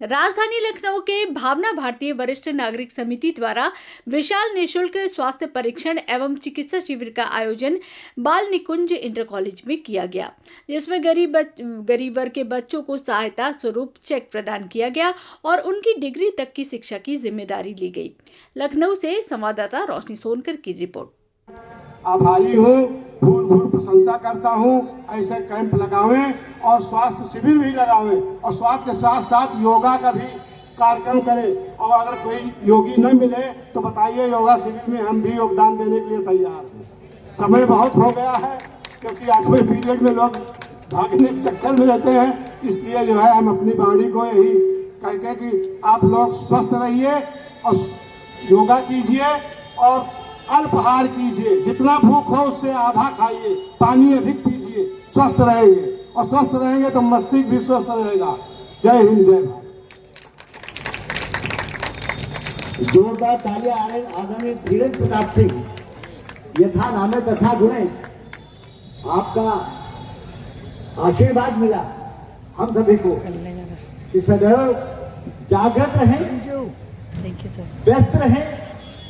राजधानी लखनऊ के भावना भारतीय वरिष्ठ नागरिक समिति द्वारा विशाल निःशुल्क स्वास्थ्य परीक्षण एवं चिकित्सा शिविर का आयोजन बाल निकुंज इंटर कॉलेज में किया गया, जिसमें गरीब वर्ग के बच्चों को सहायता स्वरूप चेक प्रदान किया गया और उनकी डिग्री तक की शिक्षा की जिम्मेदारी ली गई। लखनऊ से संवाददाता रोशनी सोनकर की रिपोर्ट। आभारी हूँ, भूल भूल प्रशंसा करता हूँ। ऐसे कैंप लगावें और स्वास्थ्य शिविर भी लगावें और स्वास्थ्य के साथ साथ योगा का भी कार्यक्रम करें। और अगर कोई योगी न मिले तो बताइए, योगा शिविर में हम भी योगदान देने के लिए तैयार हैं। समय बहुत हो गया है क्योंकि 8वें पीरियड में लोग भागने के चक्कर में रहते हैं, इसलिए जो है हम अपनी वाणी को यही कहते कि आप लोग स्वस्थ रहिए और योगा कीजिए और अल्पाहार कीजिए। जितना भूख हो उससे आधा खाइए, पानी अधिक पीजिए, स्वस्थ रहेंगे और स्वस्थ रहेंगे तो मस्तिष्क भी स्वस्थ रहेगा। जय हिंद, जय भारत। जोरदार तालियां आदरणीय धीरेन्द्र प्रताप सिंह, यथा नामे तथा गुणे। आपका आशीर्वाद मिला हम सभी को कि सदैव जागृत रहें, व्यस्त रहें।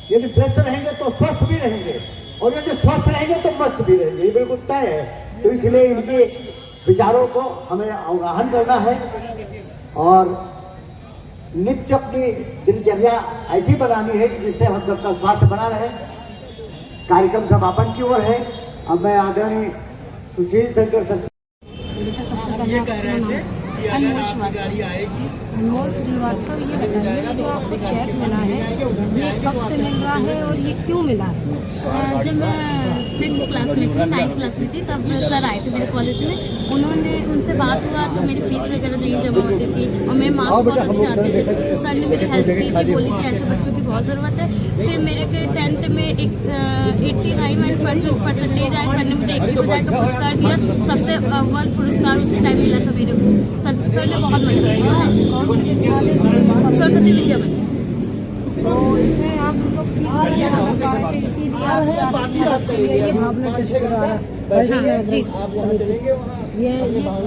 यदि व्यस्त रहेंगे तो स्वस्थ भी रहेंगे और यदि स्वस्थ रहेंगे तो मस्त भी रहेंगे, ये बिल्कुल तय है। तो इसलिए इनके विचारों को हमें अवगाहन करना है और नित्य अपनी दिनचर्या ऐसी बनानी है कि जिससे हम सबका स्वास्थ्य बना रहे। कार्यक्रम समापन की ओर है। अब मैं आदरणीय सुशील शंकर ये कह रहे थे कि अगर आपकी गाड़ी आएगी। अनमोल श्रीवास्तव, ये बताइए जो आपको चेक मिला है ये कब से मिल रहा है और ये क्यों मिला है? जब मैं 6th क्लास में थी, 9th क्लास में थी, तब सर आए थे मेरे कॉलेज में। उन्होंने उनसे बात हुआ तो मेरी फीस वगैरह नहीं जमा होती थी और मेरे मार्क्स बहुत अच्छे आते थे, तो सर ने मेरी हेल्प की थी, बोली थी ऐसे बच्चों की बहुत ज़रूरत है। फिर मेरे के 10th में एक 89% परसेंटेज आए। सर ने मुझे 21,000 का पुरस्कार दिया, सबसे अव्वल पुरस्कार उस टाइम मिला था मेरे को। सर ने बहुत मदद की। कौन से विद्यालय से? सरस्वती विद्या मंदिर। तो इसमें आप लोग फीस नहीं जमा कर पा रहे थे, इसीलिए ये भावना ट्रस्ट द्वारा जी ये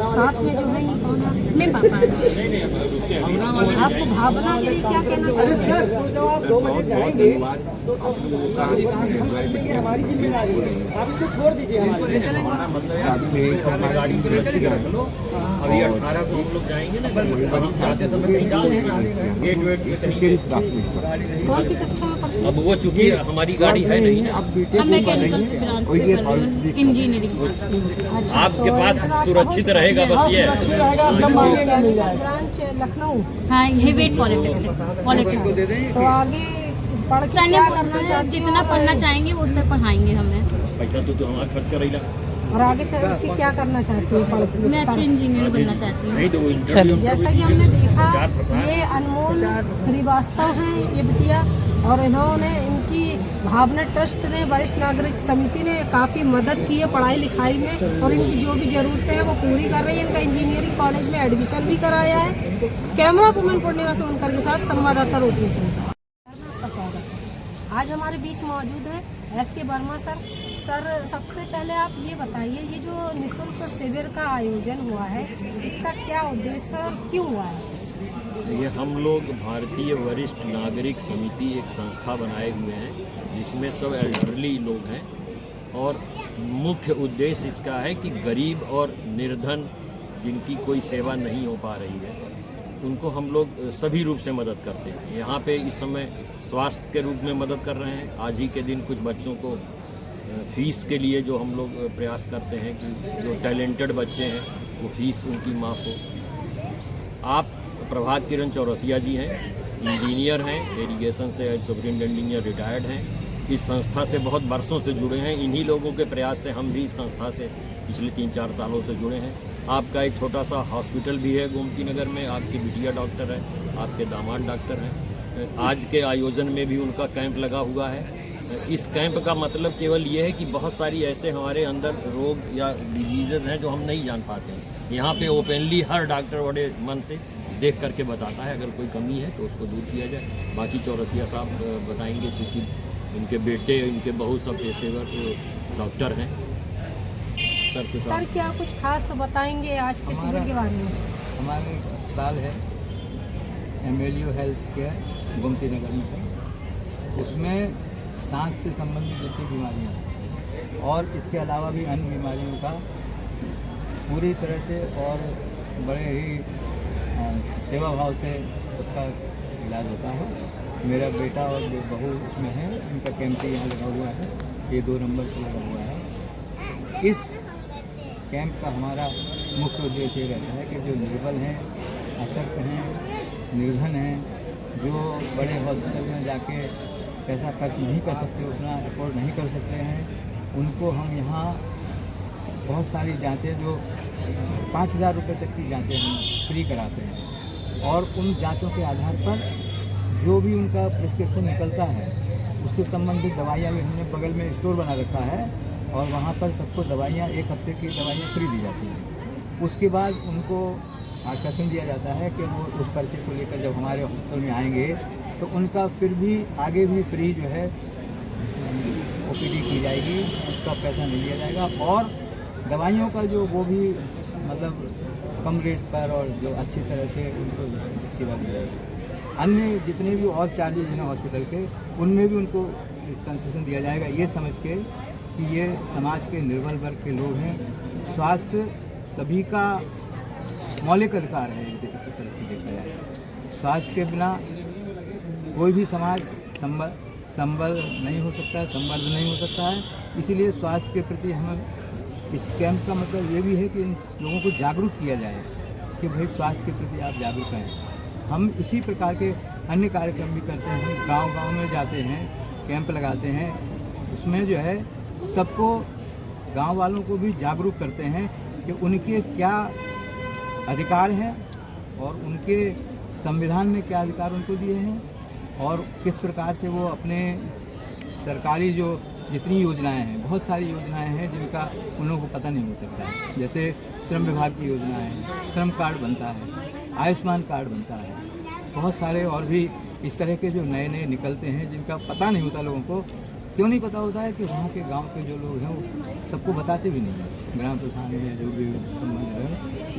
साथ में जो है ये कौन है? मेरे पापा हैं। आपको भावना के लिए क्या कहना चाहिए? सर जब आप 2 बजे जाएंगे तो हमारी जिम्मेदारी है, आप इसे छोड़ दीजिए। हमारी गाड़ी सुरक्षित रख लो। अभी 18 को हम लोग जाएंगे ना, जाते समय गेट वेट कौन सी कक्षा में पढ़ते हैं? अब वो चूंकि हमारी गाड़ी है नहीं है, हम मैकेनिकल से ब्रांच से कर रहे हैं, इंजीनियरिंग। आपके पास सुरक्षित रहेगा, बस ये ब्रांच लखनऊ। हाँ, ये वेट पॉलिटेक्निक। तो आगे पढ़ के सर ने क्या करना चाहते हैं? जितना पढ़ना चाहेंगे उससे पढ़ाएंगे हमें। पैसा तो हमारा खर्च कर रही। और आगे चल के क्या करना चाहती है? पढ़ के मैं अच्छे इंजीनियर बनना चाहती हूँ। नहीं तो वो इंटरव्यू जैसा कि हमने देखा, ये अनमोल श्रीवास्तव हैं ये बिटिया, और इन्होंने इनकी भावना ट्रस्ट ने, वरिष्ठ नागरिक समिति ने काफ़ी मदद की है पढ़ाई लिखाई में और इनकी जो भी ज़रूरतें हैं वो पूरी कर रही है। इनका इंजीनियरिंग कॉलेज में एडमिशन भी कराया है। कैमरा वुमन पूर्णिमा सोनकर के साथ संवाददाता रोशनी सोनकर। आपका स्वागत है। आज हमारे बीच मौजूद है SK वर्मा सर। सर, सबसे पहले आप ये बताइए, ये जो निःशुल्क शिविर का आयोजन हुआ है इसका क्या उद्देश्य है और क्यों हुआ है? ये हम लोग भारतीय वरिष्ठ नागरिक समिति एक संस्था बनाए हुए हैं जिसमें सब एल्डरली लोग हैं और मुख्य उद्देश्य इसका है कि गरीब और निर्धन जिनकी कोई सेवा नहीं हो पा रही है उनको हम लोग सभी रूप से मदद करते हैं। यहाँ पे इस समय स्वास्थ्य के रूप में मदद कर रहे हैं। आज ही के दिन कुछ बच्चों को फीस के लिए जो हम लोग प्रयास करते हैं कि जो टैलेंटेड बच्चे हैं वो फीस उनकी माफ़ हो। आप प्रभात किरण चौरसिया जी हैं, इंजीनियर हैं, इरीगेशन से एज सुपरिटेंडेंट इंजीनियर रिटायर्ड हैं। इस संस्था से बहुत वर्षों से जुड़े हैं। इन्हीं लोगों के प्रयास से हम भी इस संस्था से पिछले 3-4 सालों से जुड़े हैं। आपका एक छोटा सा हॉस्पिटल भी है गोमती नगर में, आपकी बिटिया डॉक्टर है, आपके दामाद डॉक्टर हैं। आज के आयोजन में भी उनका कैंप लगा हुआ है। इस कैंप का मतलब केवल ये है कि बहुत सारी ऐसे हमारे अंदर रोग या डिजीज़ हैं जो हम नहीं जान पाते हैं। यहाँ पे ओपनली हर डॉक्टर बड़े मन से देख करके बताता है, अगर कोई कमी है तो उसको दूर किया जाए। बाकी चौरसिया साहब बताएंगे, क्योंकि इनके बेटे, इनके बहू सब पेशेवर डॉक्टर हैं। सर, क्या कुछ खास बताएंगे आज के शिविर के बारे में? हमारे अस्पताल है MLU health care Gomti Nagar में है। उसमें सांस से संबंधित जितनी बीमारियाँ हैं और इसके अलावा भी अन्य बीमारियों का पूरी तरह से और बड़े ही सेवा भाव से उसका इलाज होता है। मेरा बेटा और जो बहू उसमें है, उनका कैंप यहाँ लगा हुआ है, ये 2 नंबर पर लगा हुआ है। इस कैंप का हमारा मुख्य उद्देश्य ये रहता है कि जो निर्बल हैं, अशक्त हैं, निर्धन हैं, जो बड़े हॉस्पिटल में जाके पैसा खर्च नहीं कर सकते, उतना अफोर्ड नहीं कर सकते हैं, उनको हम यहाँ बहुत सारी जांचें जो 5,000 रुपये तक की जांचें हम फ्री कराते हैं और उन जांचों के आधार पर जो भी उनका प्रिस्क्रिप्शन निकलता है उससे संबंधित दवाइयाँ भी हमने बगल में स्टोर बना रखा है और वहाँ पर सबको दवाइयाँ 1 हफ्ते की दवाइयाँ फ्री दी जाती हैं। उसके बाद उनको आश्वासन दिया जाता है कि वो उस पर्चे को लेकर जब हमारे हॉस्पिटल में आएंगे तो उनका फिर भी आगे भी फ्री जो है OPD की जाएगी, उसका पैसा नहीं लिया जाएगा और दवाइयों का जो वो भी मतलब कम रेट पर और जो अच्छी तरह से उनको सेवा दी जाएगी। अन्य जितने भी और चार्जेज हैं हॉस्पिटल के, उनमें भी उनको कंसेशन दिया जाएगा, ये समझ के कि ये समाज के निर्बल वर्ग के लोग हैं। स्वास्थ्य सभी का मौलिक अधिकार है, एक तरह से देखा जाए। स्वास्थ्य के बिना कोई भी समाज संबल नहीं हो सकता है, संबद्ध नहीं हो सकता है। इसीलिए स्वास्थ्य के प्रति हमें इस कैंप का मतलब ये भी है कि इन लोगों को जागरूक किया जाए कि भाई स्वास्थ्य के प्रति आप जागरूक रहें। हम इसी प्रकार के अन्य कार्यक्रम भी करते हैं, गांव-गांव में जाते हैं, कैंप लगाते हैं, उसमें जो है सबको, गांव वालों को भी जागरूक करते हैं कि उनके क्या अधिकार हैं और उनके संविधान में क्या अधिकार उनको दिए हैं और किस प्रकार से वो अपने सरकारी जो जितनी योजनाएं हैं, बहुत सारी योजनाएं हैं जिनका उन लोगों को पता नहीं हो सकता है। जैसे श्रम विभाग की योजनाएं हैं, श्रम कार्ड बनता है, आयुष्मान कार्ड बनता है, बहुत सारे और भी इस तरह के जो नए नए निकलते हैं जिनका पता नहीं होता लोगों को। क्यों नहीं पता होता है कि वहाँ के गांव के जो लोग हैं वो सबको बताते भी नहीं हैं, ग्राम प्रधान है जो भी संबंध है।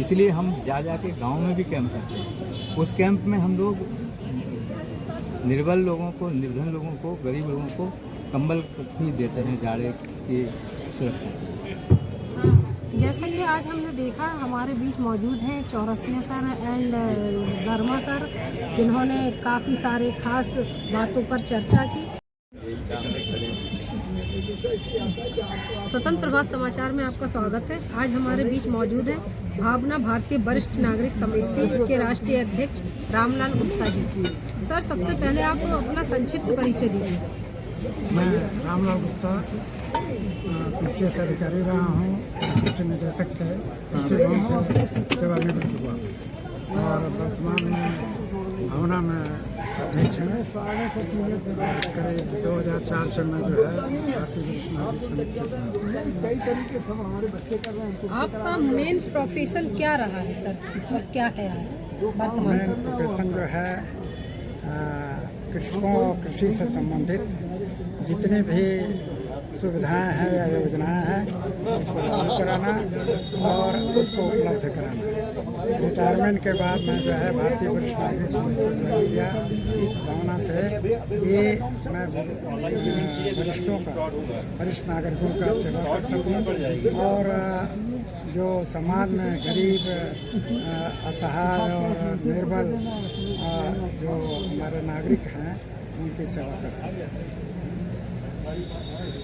इसलिए हम जा के गाँव में भी कैंप करते हैं। उस कैंप में हम लोग निर्बल लोगों को, निर्धन लोगों को, गरीब लोगों को कंबल भी देते हैं जाड़े की सुरक्षा। जैसा कि आज हमने देखा, हमारे बीच मौजूद हैं Chaurasia sir and Verma sir, जिन्होंने काफ़ी सारे खास बातों पर चर्चा की। स्वतंत्र प्रभात समाचार में आपका स्वागत है। आज हमारे बीच मौजूद हैं भावना भारतीय वरिष्ठ नागरिक समिति के राष्ट्रीय अध्यक्ष रामलाल गुप्ता जी। सर, सबसे पहले आप अपना संक्षिप्त परिचय दीजिए। मैं रामलाल गुप्ता PCS अधिकारी रहा हूँ, कृषि निदेशक से कृषि भवन से सेवानिवृत्त हुआ और वर्तमान में भावना में अध्यक्ष हैं। करीब 2004 से मैं जो है भारतीय वरिष्ठ नागरिक समिति से। आपका मेन प्रोफेशन क्या रहा है सर और क्या है वर्तमान? मेन प्रोफेशन जो है कृषकों और कृषि से संबंधित जितनी भी सुविधाएं हैं या योजनाएं हैं उसको लागू कराना और उसको उपलब्ध कराना। रिटायरमेंट के बाद मैं जो है भारतीय वरिष्ठ नागरिक समिति ज्वाइन किया। इस भावना से ये मैं वरिष्ठ नागरिकों का सेवा कर सकूँ और जो समाज में गरीब, असहाय और निर्बल जो हमारे नागरिक हैं उनकी सेवा कर सकें।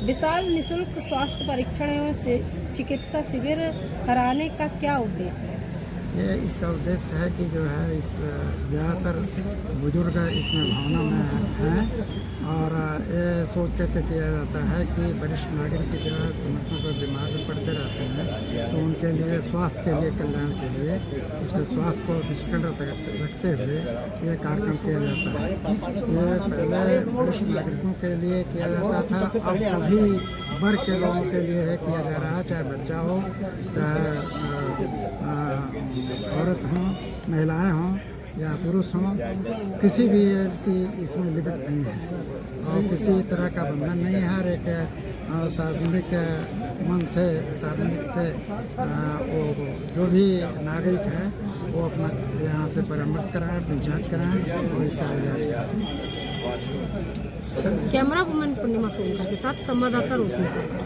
विशाल निःशुल्क स्वास्थ्य परीक्षण एवं चिकित्सा शिविर कराने का क्या उद्देश्य है? ये इसका उद्देश्य है कि जो है इस ज़्यादातर बुजुर्ग इसमें भावना में हैं और ये सोच करके किया जाता है कि वरिष्ठ नागरिक जो है समस्या पर बीमार में पड़ते रहते हैं तो उनके लिए स्वास्थ्य के लिए, कल्याण के लिए, उसके स्वास्थ्य को दृष्टिगत रखते हुए ये कार्यक्रम किया जाता है। ये पहले वरिष्ठ नागरिकों के लिए किया जाता था, अब सभी वर्ग के लोगों के लिए किया जा रहा है, चाहे बच्चा हो, चाहे औरत हों, महिलाएं हों या पुरुष हों, किसी भी की इसमें लिमिट नहीं है और किसी तरह का बंधन नहीं है। हर एक सार्वजनिक मन से, सार्वजनिक से वो जो भी नागरिक है वो अपना यहाँ से परामर्श कराएं, अपनी जाँच कराएं और इसका इलाज कराएं। कैमरा वुमन पूर्णिमा सोनकर के साथ संवाददाता रोशनी सोनकर।